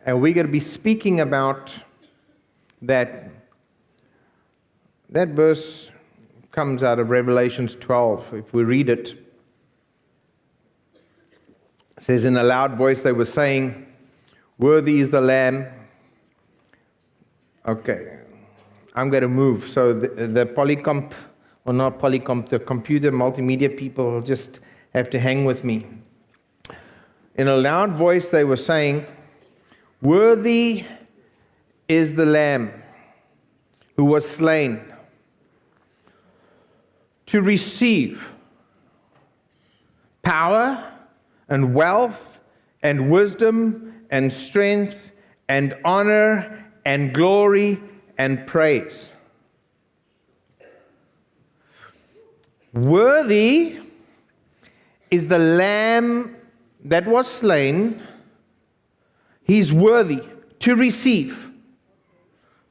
And we're going to be speaking about that. That verse comes out of Revelations 12. If we read it, it says, in a loud voice they were saying, "Worthy is the Lamb." Okay, I'm going to move. So the polycomp, or not polycomp, the computer multimedia people will just have to hang with me. In a loud voice they were saying, "Worthy is the Lamb who was slain to receive power and wealth and wisdom and strength and honor and glory and praise." Worthy is the Lamb that was slain. He's worthy to receive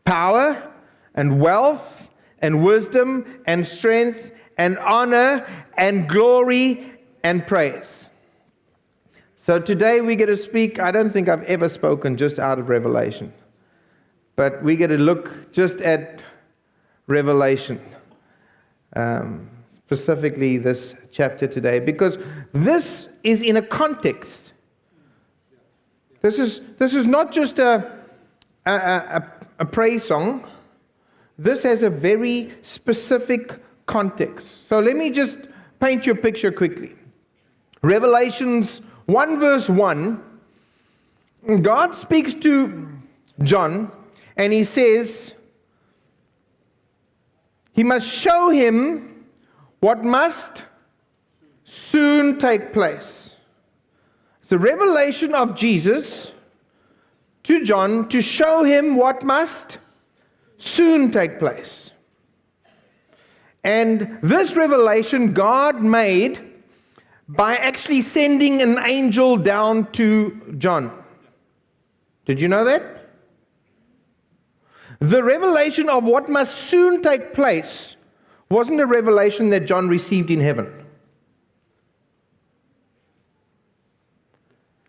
power and wealth and wisdom and strength and honor and glory and praise. So today we're going to speak, I don't think I've ever spoken just out of Revelation, but we're going to look just at Revelation, specifically this chapter today, because this is in a context. This is not just a praise song. This has a very specific context. So let me just paint you a picture quickly. Revelations 1 verse 1, God speaks to John and he says, he must show him what must soon take place. It's the revelation of Jesus to John to show him what must soon take place. And this revelation God made by actually sending an angel down to John. Did you know that? The revelation of what must soon take place wasn't a revelation that John received in heaven.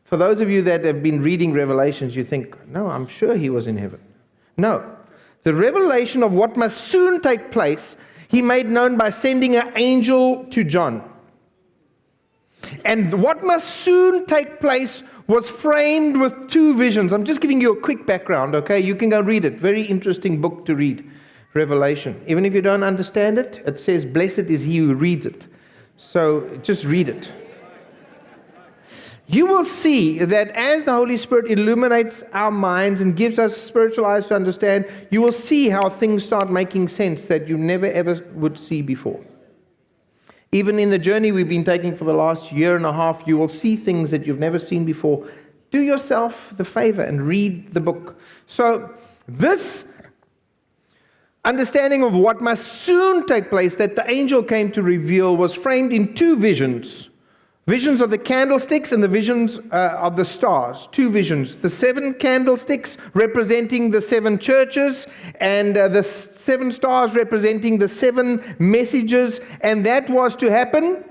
For those of you that have been reading Revelations, you think, no, I'm sure he was in heaven. No. The revelation of what must soon take place, he made known by sending an angel to John. And what must soon take place was framed with two visions. I'm just giving you a quick background, okay? You can go read it. Very interesting book to read, Revelation. Even if you don't understand it, it says, blessed is he who reads it. So just read it. You will see that as the Holy Spirit illuminates our minds and gives us spiritual eyes to understand, you will see how things start making sense that you never ever would see before. Even in the journey we've been taking for the last year and a half, you will see things that you've never seen before. Do yourself the favor and read the book. So this understanding of what must soon take place that the angel came to reveal was framed in two visions. Visions of the candlesticks and the visions of the stars. Two visions. The 7 candlesticks representing the 7 churches, and the 7 stars representing the 7 messages. And that was to happen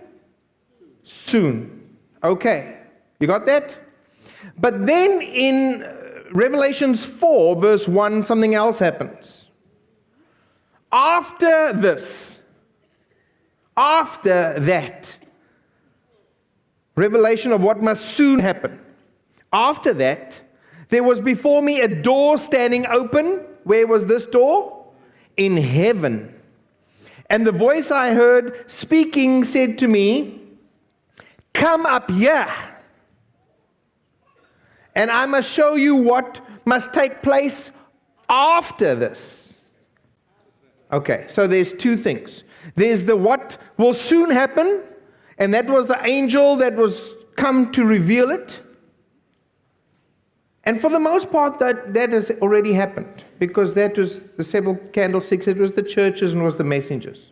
soon. Okay. You got that? But then in Revelations 4 verse 1, something else happens. After this, after that, revelation of what must soon happen. After that, there was before me a door standing open. Where was this door? In heaven. And the voice I heard speaking said to me, "Come up here, and I must show you what must take place after this." Okay, so there's two things. There's the what will soon happen, and that was the angel that was come to reveal it. And for the most part, that has already happened, because that was the 7 candlesticks, it was the churches and was the messengers.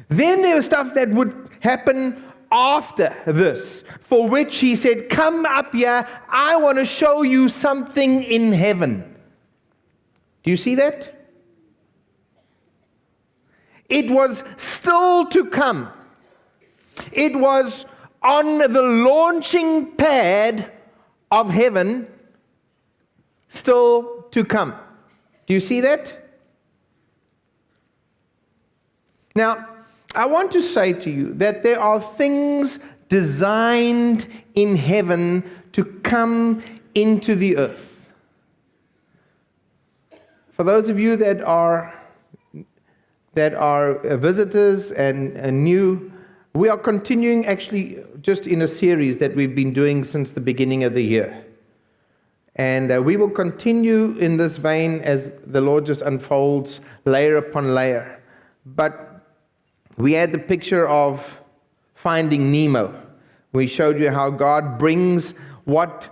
Then there was stuff that would happen after this, for which he said, "Come up here, I want to show you something in heaven." Do you see that? It was still to come. It was on the launching pad of heaven still to come. Do you see that? Now, I want to say to you that there are things designed in heaven to come into the earth. For those of you that are visitors and new, we are continuing actually just in a series that we've been doing since the beginning of the year. And we will continue in this vein as the Lord just unfolds layer upon layer. But we had the picture of finding Nemo. We showed you how God brings what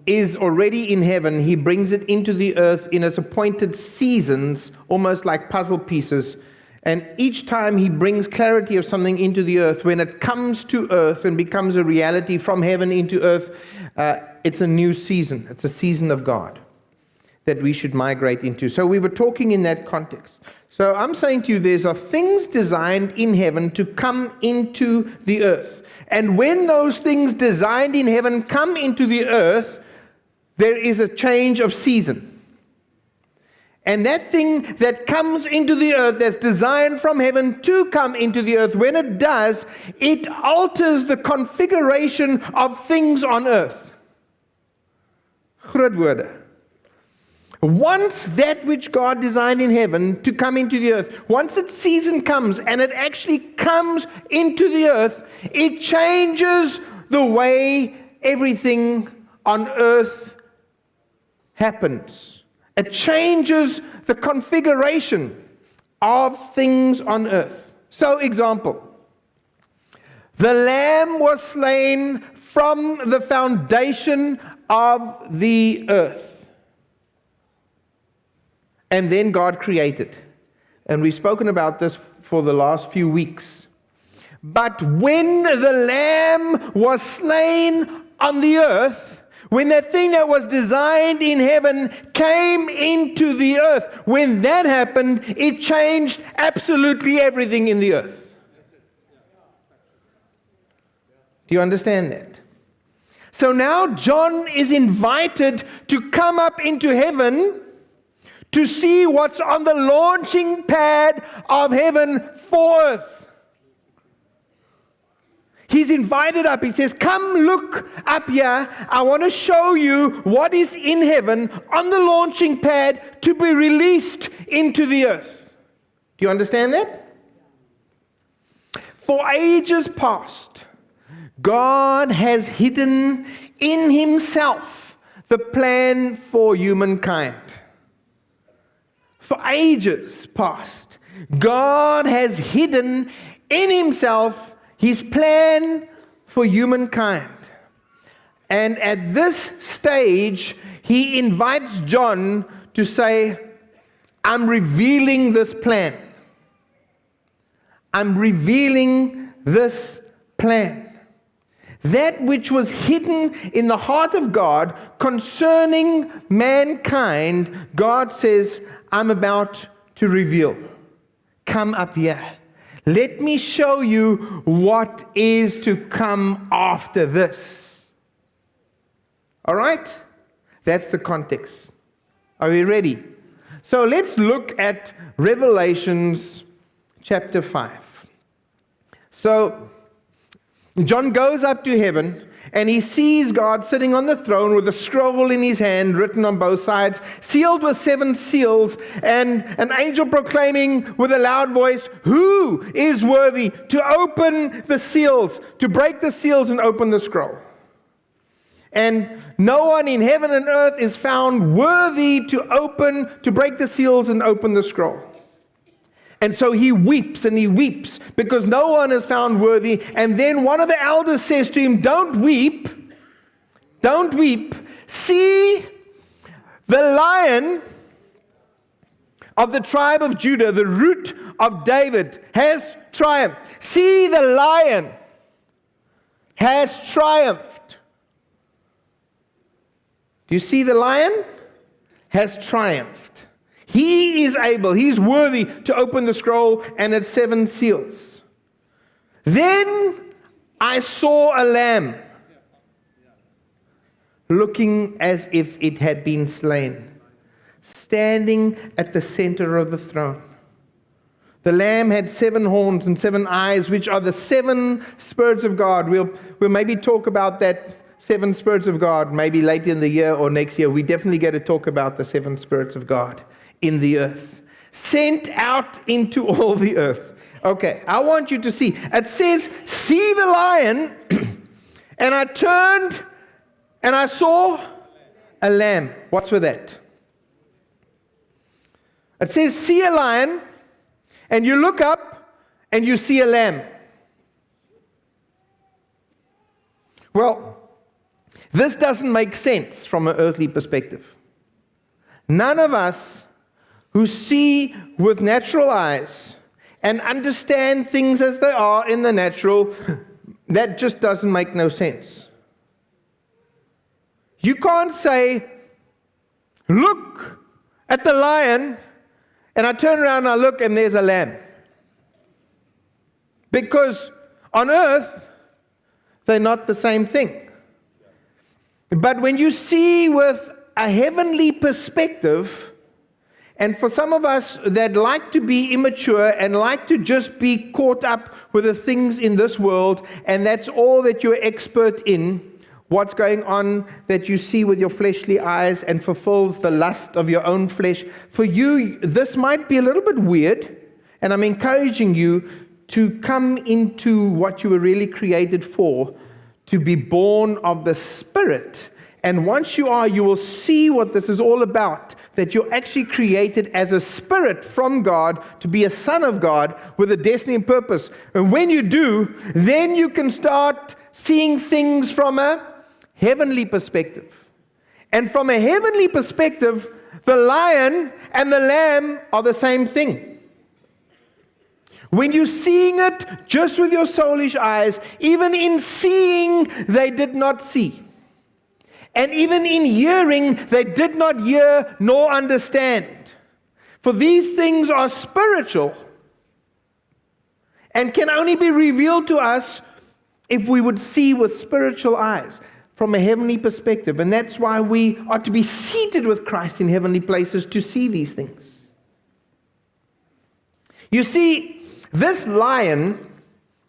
is already in heaven, He brings it into the earth in its appointed seasons, almost like puzzle pieces. And each time He brings clarity of something into the earth, when it comes to earth and becomes a reality from heaven into earth, it's a new season. It's a season of God that we should migrate into. So we were talking in that context. So I'm saying to you, there are things designed in heaven to come into the earth. And when those things designed in heaven come into the earth, there is a change of season. And that thing that comes into the earth, that's designed from heaven to come into the earth, when it does, it alters the configuration of things on earth. Groot woorde. Once that which God designed in heaven to come into the earth, once its season comes and it actually comes into the earth, it changes the way everything on earth happens. It changes the configuration of things on earth. So, example, the Lamb was slain from the foundation of the earth. And then God created. And we've spoken about this for the last few weeks. But when the Lamb was slain on the earth, when that thing that was designed in heaven came into the earth, when that happened, it changed absolutely everything in the earth. Do you understand that? So now John is invited to come up into heaven to see what's on the launching pad of heaven for earth. He's invited up. He says, come look up here. I want to show you what is in heaven on the launching pad to be released into the earth. Do you understand that? For ages past, God has hidden in Himself the plan for humankind. For ages past, God has hidden in Himself His plan for humankind. And at this stage, He invites John to say, I'm revealing this plan. I'm revealing this plan. That which was hidden in the heart of God concerning mankind, God says, I'm about to reveal. Come up here. Let me show you what is to come after this. All right? That's the context. Are we ready? So let's look at Revelations chapter 5. So John goes up to heaven and he sees God sitting on the throne with a scroll in his hand written on both sides, sealed with 7 seals, and an angel proclaiming with a loud voice, who is worthy to open the seals, to break the seals and open the scroll? And no one in heaven and earth is found worthy to break the seals and open the scroll. And so he weeps and he weeps because no one is found worthy. And then one of the elders says to him, don't weep. Don't weep. See, the Lion of the tribe of Judah, the Root of David, has triumphed. See, the Lion has triumphed. Do you see the Lion? Has triumphed. He is able, He's worthy to open the scroll and its 7 seals. Then I saw a lamb. looking as if it had been slain, standing at the center of the throne. The Lamb had 7 horns and 7 eyes, which are the 7 spirits of God. We'll maybe talk about that 7 spirits of God maybe later in the year or next year. We definitely get to talk about the 7 spirits of God in the earth, sent out into all the earth. Okay, I want you to see. It says, see the lion, and I turned and I saw a lamb. What's with that? It says, see a lion, and you look up and you see a lamb. Well, this doesn't make sense from an earthly perspective. None of us who see with natural eyes and understand things as they are in the natural, that just doesn't make no sense. You can't say, look at the lion, and I turn around and I look and there's a lamb. Because on earth, they're not the same thing. But when you see with a heavenly perspective, and for some of us that like to be immature and like to just be caught up with the things in this world, and that's all that you're expert in, what's going on that you see with your fleshly eyes and fulfills the lust of your own flesh. For you, this might be a little bit weird, and I'm encouraging you to come into what you were really created for, to be born of the Spirit. And once you are, you will see what this is all about, that you're actually created as a spirit from God to be a son of God with a destiny and purpose. And when you do, then you can start seeing things from a heavenly perspective. And from a heavenly perspective, the lion and the lamb are the same thing. When you're seeing it just with your soulish eyes, even in seeing, they did not see. And even in hearing, they did not hear nor understand. For these things are spiritual and can only be revealed to us if we would see with spiritual eyes from a heavenly perspective. And that's why we are to be seated with Christ in heavenly places to see these things. You see, this lion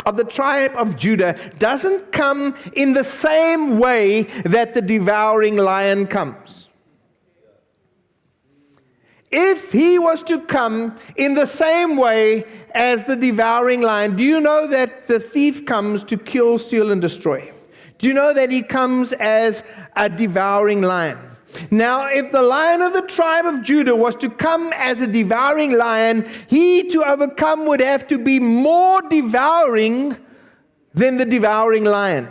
of the tribe of Judah doesn't come in the same way that the devouring lion comes. If he was to come in the same way as the devouring lion, do you know that the thief comes to kill, steal, and destroy? Do you know that he comes as a devouring lion? Now, if the Lion of the tribe of Judah was to come as a devouring lion, he to overcome would have to be more devouring than the devouring lion.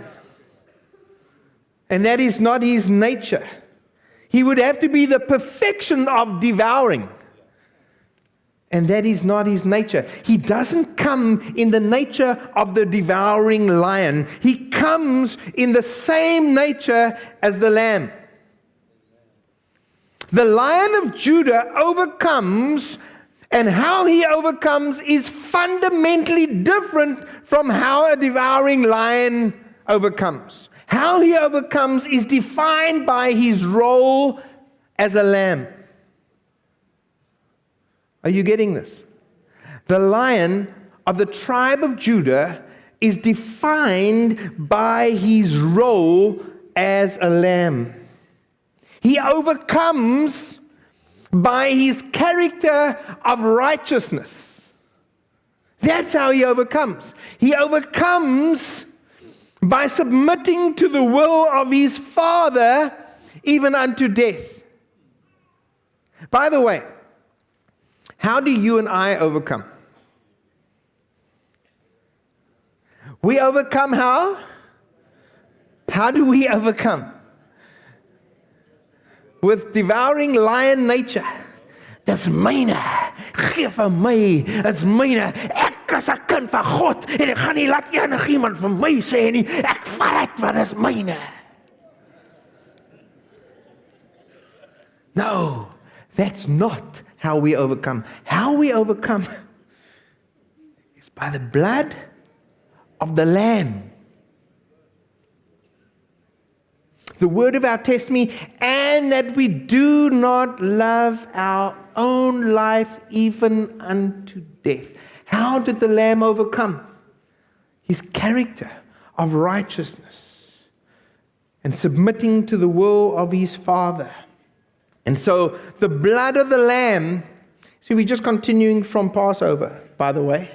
And that is not his nature. He would have to be the perfection of devouring. And that is not his nature. He doesn't come in the nature of the devouring lion. He comes in the same nature as the lamb. The Lion of Judah overcomes, and how he overcomes is fundamentally different from how a devouring lion overcomes. How he overcomes is defined by his role as a lamb. Are you getting this? The Lion of the tribe of Judah is defined by his role as a lamb. He overcomes by his character of righteousness. That's how he overcomes. He overcomes by submitting to the will of his Father, even unto death. By the way, how do you and I overcome? We overcome how? How do we overcome? With devouring lion nature. Dis myne, gee vir my, is myne. Ek is 'n kind van God en ek gaan nie laat enigiemand vir my sê nie. Ek vat dit want dit is myne. No, that's not how we overcome. How we overcome is by the blood of the Lamb. the word of our testimony, and that we do not love our own life even unto death. How did the Lamb overcome? His character of righteousness and submitting to the will of his Father. And so the blood of the Lamb, see, we're just continuing from Passover, by the way.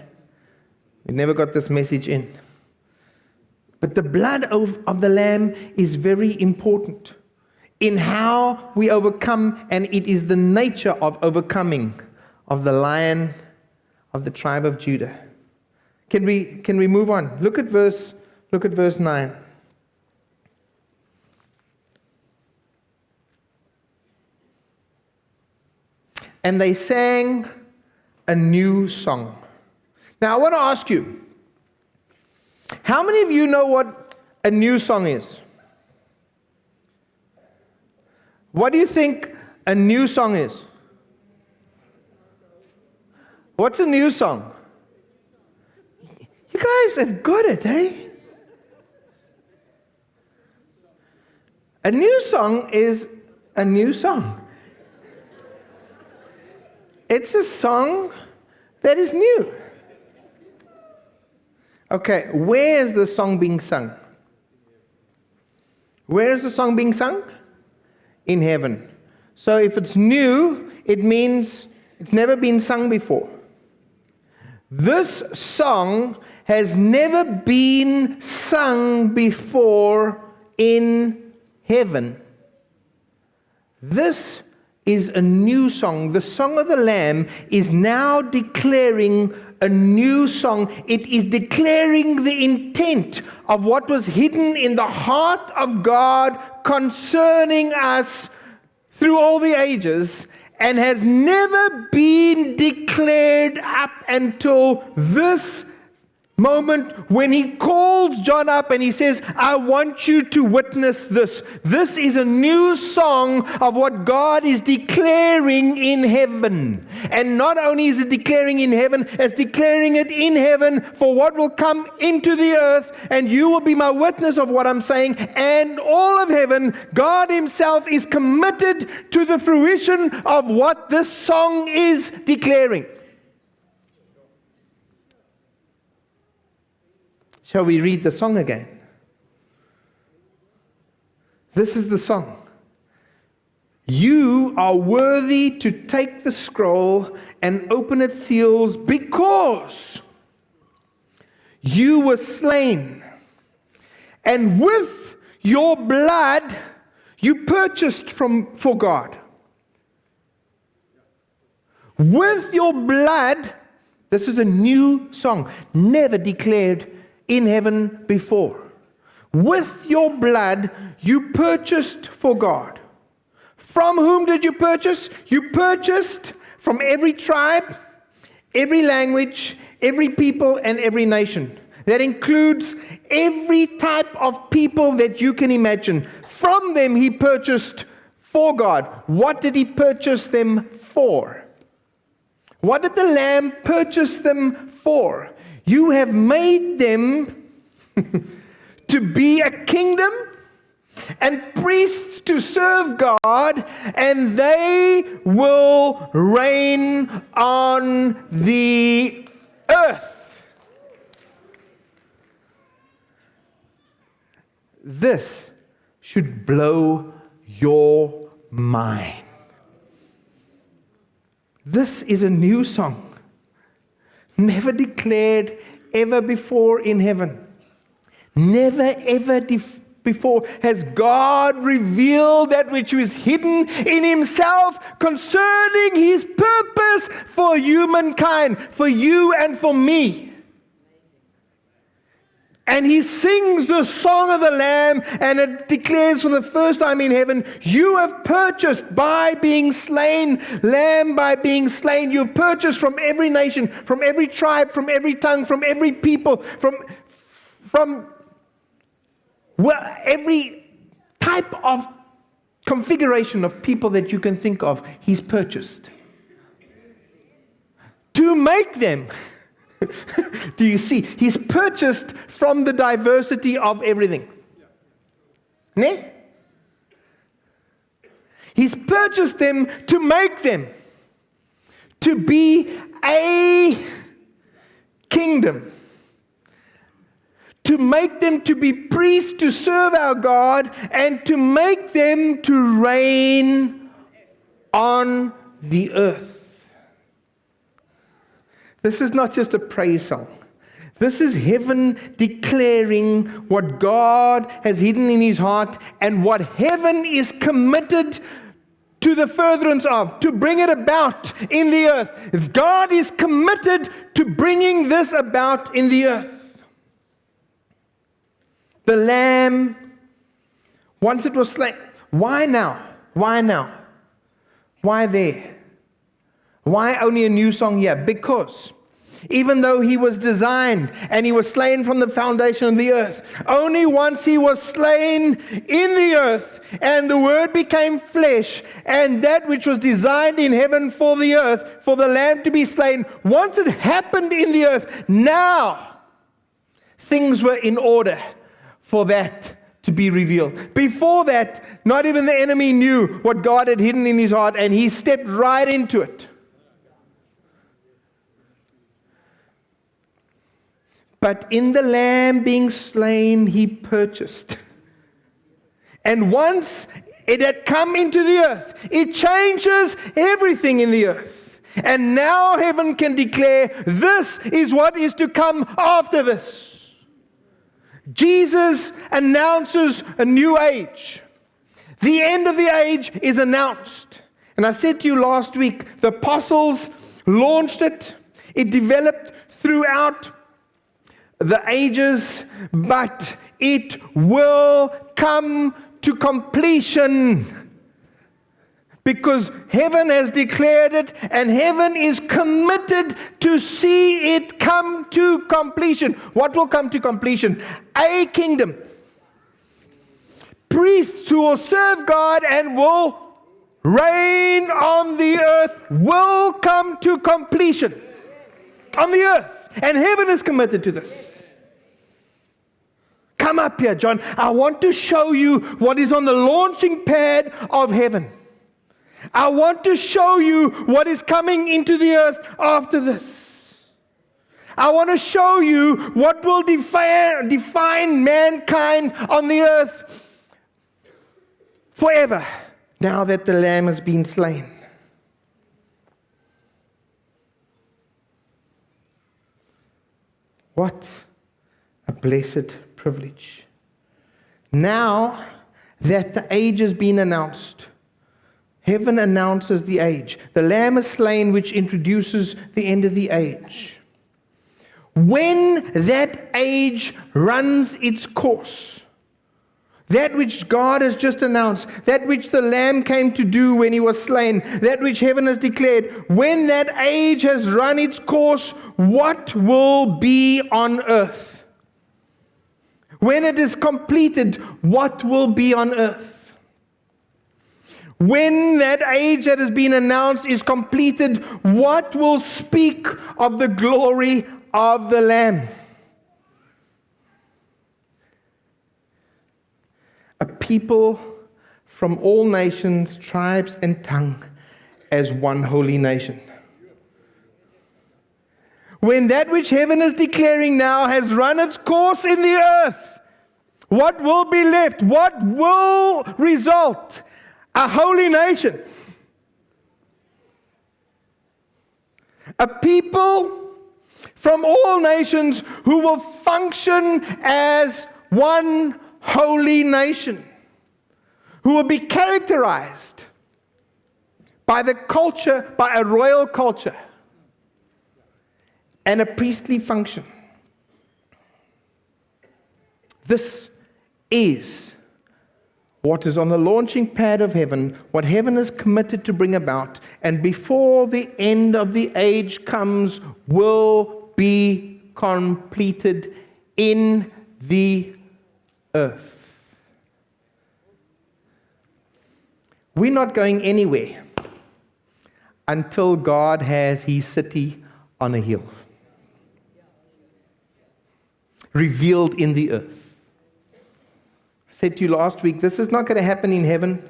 We never got this message in. But the blood of the Lamb is very important in how we overcome, and it is the nature of overcoming of the Lion of the tribe of Judah. Can we move on? Look at verse 9. And they sang a new song. Now I want to ask you, how many of you know what a new song is? What do you think a new song is? What's a new song? You guys have got it, eh? A new song is a new song. It's a song that is new. Okay, where is the song being sung? Where is the song being sung? In heaven. So if it's new, it means it's never been sung before. This song has never been sung before in heaven. This is a new song. The song of the Lamb is now declaring a new song. It is declaring the intent of what was hidden in the heart of God concerning us through all the ages, and has never been declared up until this moment when he calls John up and he says, I want you to witness this. This is a new song of what God is declaring in heaven. And not only is it declaring in heaven, it's declaring it in heaven for what will come into the earth, and you will be my witness of what I'm saying. And all of heaven, God himself is committed to the fruition of what this song is declaring. Shall we read the song again? This is the song. You are worthy to take the scroll and open its seals, because you were slain, and with your blood you purchased for God. With your blood, this is a new song, never declared in heaven before. With your blood, you purchased for God. From whom did you purchase? You purchased from every tribe, every language, every people, and every nation. That includes every type of people that you can imagine. From them, he purchased for God. What did he purchase them for? What did the Lamb purchase them for? You have made them to be a kingdom and priests to serve God, and they will reign on the earth. This should blow your mind. This is a new song, never declared ever before in heaven. Never ever before has God revealed that which was hidden in himself concerning his purpose for humankind, for you and for me. And he sings the song of the Lamb, and it declares for the first time in heaven, you have purchased by being slain, Lamb by being slain. You have purchased from every nation, from every tribe, from every tongue, from every people, from every type of configuration of people that you can think of. He's purchased to make them. Do you see? He's purchased from the diversity of everything. Ne? He's purchased them to make them to be a kingdom, to make them to be priests to serve our God, and to make them to reign on the earth. This is not just a praise song. This is heaven declaring what God has hidden in his heart and what heaven is committed to the furtherance of, to bring it about in the earth. God is committed to bringing this about in the earth. The Lamb, once it was slain, why now? Why now? Why there? Why only a new song here? Because even though he was designed and he was slain from the foundation of the earth, only once he was slain in the earth and the Word became flesh, and that which was designed in heaven for the earth, for the Lamb to be slain, once it happened in the earth, now things were in order for that to be revealed. Before that, not even the enemy knew what God had hidden in his heart, and he stepped right into it. But in the Lamb being slain, he purchased. And once it had come into the earth, it changes everything in the earth. And now heaven can declare, this is what is to come after this. Jesus announces a new age. The end of the age is announced. And I said to you last week, the apostles launched it. It developed throughout the ages, but it will come to completion because heaven has declared it, and heaven is committed to see it come to completion. What will come to completion? A kingdom. Priests who will serve God and will reign on the earth will come to completion on the earth, and heaven is committed to this. Come up here, John. I want to show you what is on the launching pad of heaven. I want to show you what is coming into the earth after this. I want to show you what will define mankind on the earth forever, now that the Lamb has been slain. What a blessed privilege. Now that the age has been announced, heaven announces the age. The Lamb is slain, which introduces the end of the age. When that age runs its course, that which God has just announced, that which the Lamb came to do when he was slain, that which heaven has declared, when that age has run its course, what will be on earth? When it is completed, what will be on earth? When that age that has been announced is completed, what will speak of the glory of the Lamb? A people from all nations, tribes, and tongue as one holy nation. When that which heaven is declaring now has run its course in the earth, what will be left? What will result? A holy nation. A people from all nations who will function as one holy nation, who will be characterized by the culture, by a royal culture and a priestly function. This is what is on the launching pad of heaven, what heaven is committed to bring about, and before the end of the age comes, will be completed in the earth. We're not going anywhere until God has his city on a hill, revealed in the earth. I said to you last week, this is not going to happen in heaven.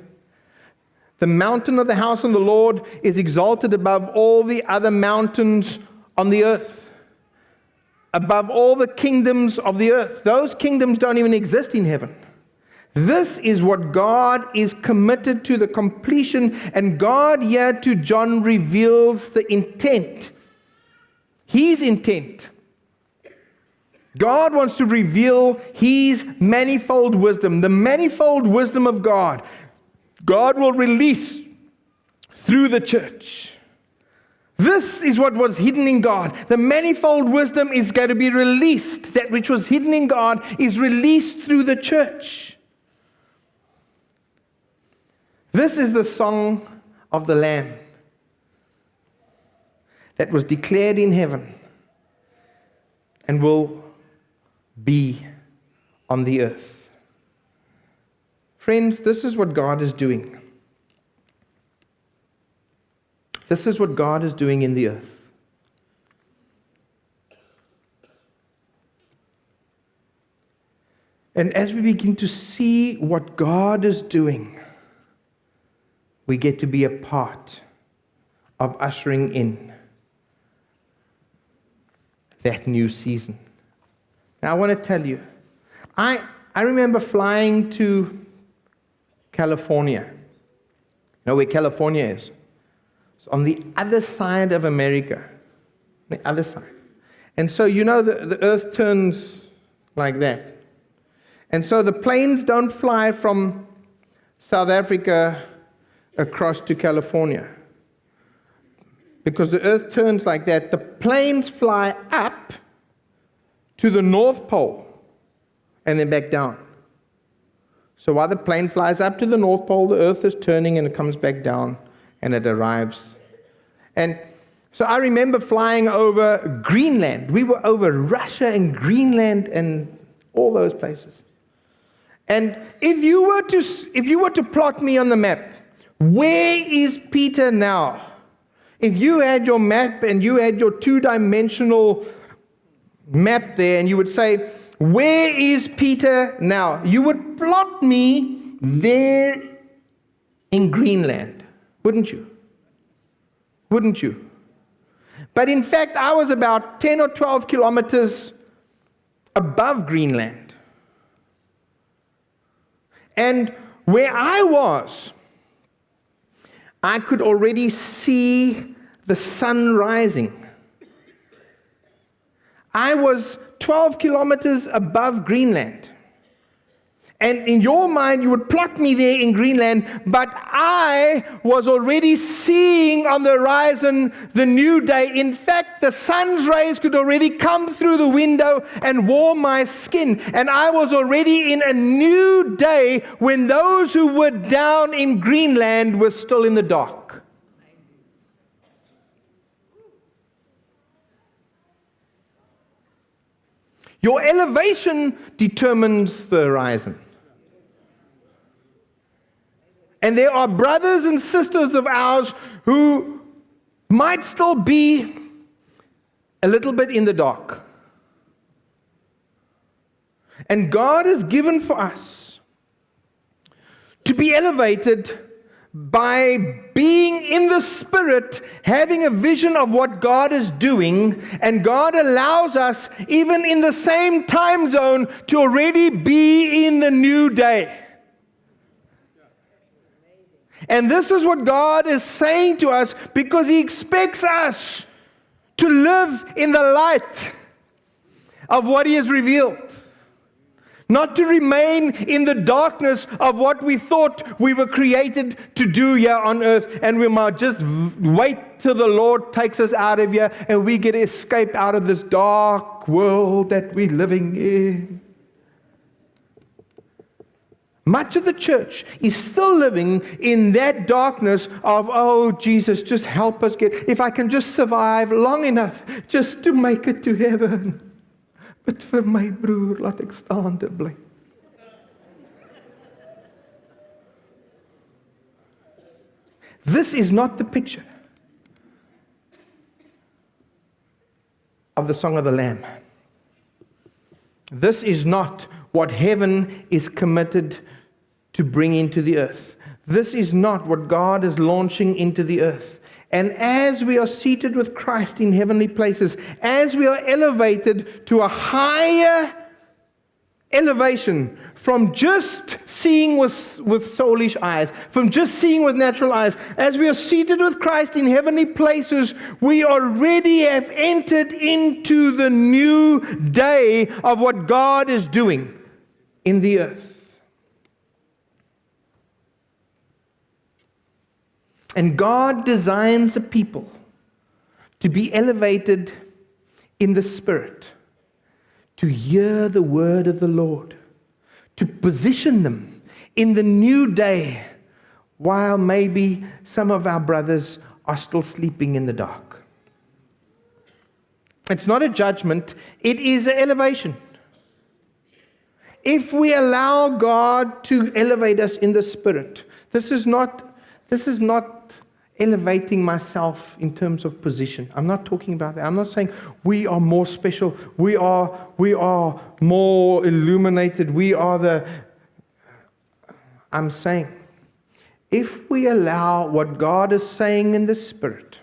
The mountain of the house of the Lord is exalted above all the other mountains on the earth, above all the kingdoms of the earth. Those kingdoms don't even exist in heaven. This is what God is committed to, the completion, and God here to John reveals the intent. His intent. God wants to reveal His manifold wisdom, the manifold wisdom of God. God will release through the church. This is what was hidden in God. The manifold wisdom is going to be released. That which was hidden in God is released through the church. This is the song of the Lamb that was declared in heaven and will be on the earth. Friends, this is what God is doing. This is what God is doing in the earth. And as we begin to see what God is doing, we get to be a part of ushering in that new season. Now I want to tell you, I remember flying to California. You know where California is? It's on the other side of America. The other side. And so you know the earth turns like that. And so the planes don't fly from South Africa across to California. Because the earth turns like that, the planes fly up to the North Pole and then back down. So while the plane flies up to the North Pole, the earth is turning and it comes back down and it arrives. And so I remember flying over Greenland. We were over Russia and Greenland and all those places. And if you were to plot me on the map, where is Peter now? If you had your map and you had your two-dimensional map there and you would say, where is Peter now? You would plot me there in Greenland, wouldn't you? Wouldn't you? But in fact, I was about 10 or 12 kilometers above Greenland. And where I was, I could already see the sun rising. I was 12 kilometers above Greenland. And in your mind, you would plot me there in Greenland, but I was already seeing on the horizon the new day. In fact, the sun's rays could already come through the window and warm my skin. And I was already in a new day when those who were down in Greenland were still in the dark. Your elevation determines the horizon. And there are brothers and sisters of ours who might still be a little bit in the dark. And God has given for us to be elevated by being in the Spirit, having a vision of what God is doing, and God allows us, even in the same time zone, to already be in the new day. And this is what God is saying to us, because He expects us to live in the light of what He has revealed. Not to remain in the darkness of what we thought we were created to do here on earth, and we might just wait till the Lord takes us out of here and we get to escape out of this dark world that we're living in. Much of the church is still living in that darkness of, oh, Jesus, just help us if I can just survive long enough just to make it to heaven. But vir my broer, laat ek staande bly. This is not the picture of the Song of the Lamb. This is not what heaven is committed to bring into the earth. This is not what God is launching into the earth. And as we are seated with Christ in heavenly places, as we are elevated to a higher elevation from just seeing with soulish eyes, from just seeing with natural eyes, as we are seated with Christ in heavenly places, we already have entered into the new day of what God is doing in the earth. And God designs a people to be elevated in the Spirit, to hear the word of the Lord, to position them in the new day, while maybe some of our brothers are still sleeping in the dark. It's not a judgment, it is an elevation. If we allow God to elevate us in the Spirit, this is not elevating myself in terms of position. I'm not talking about that. I'm not saying we are more special. We are more illuminated. I'm saying, if we allow what God is saying in the Spirit,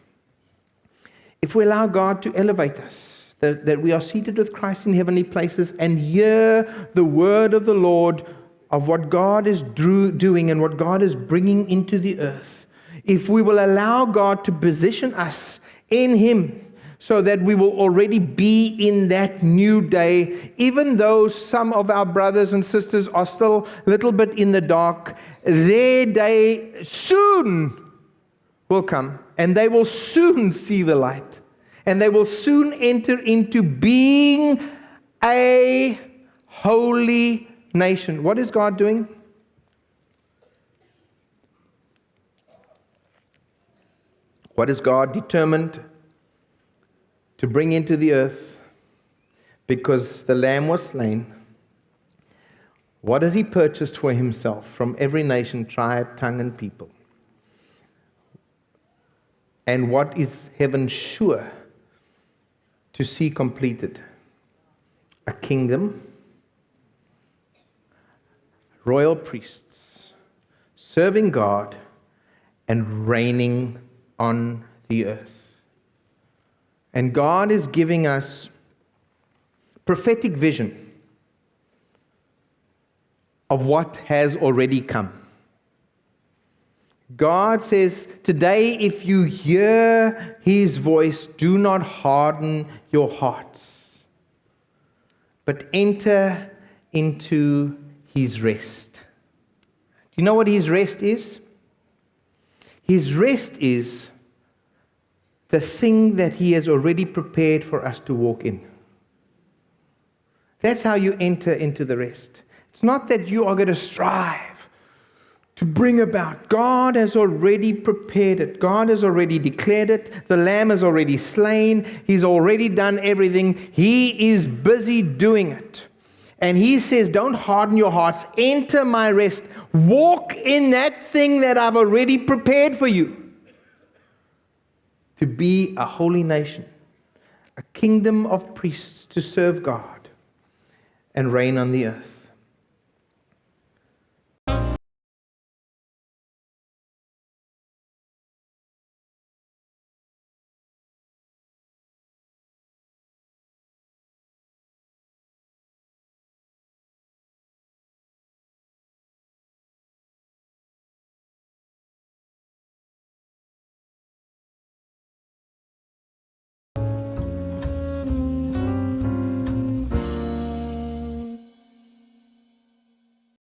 if we allow God to elevate us, that we are seated with Christ in heavenly places and hear the word of the Lord of what God is doing and what God is bringing into the earth, if we will allow God to position us in Him so that we will already be in that new day, even though some of our brothers and sisters are still a little bit in the dark, their day soon will come and they will soon see the light and they will soon enter into being a holy nation. What is God doing? What is God determined to bring into the earth? Because the Lamb was slain, what has He purchased for Himself from every nation, tribe, tongue, and people? And what is heaven sure to see completed? A kingdom, royal priests, serving God and reigning on the earth. And God is giving us prophetic vision of what has already come. God says, today if you hear His voice, do not harden your hearts, but enter into His rest. Do you know what His rest is? His rest is the thing that He has already prepared for us to walk in. That's how you enter into the rest. It's not that you are going to strive to bring about. God has already prepared it. God has already declared it. The Lamb is already slain. He's already done everything. He is busy doing it. And He says, don't harden your hearts. Enter my rest. Walk in that thing that I've already prepared for you. To be a holy nation, a kingdom of priests to serve God and reign on the earth.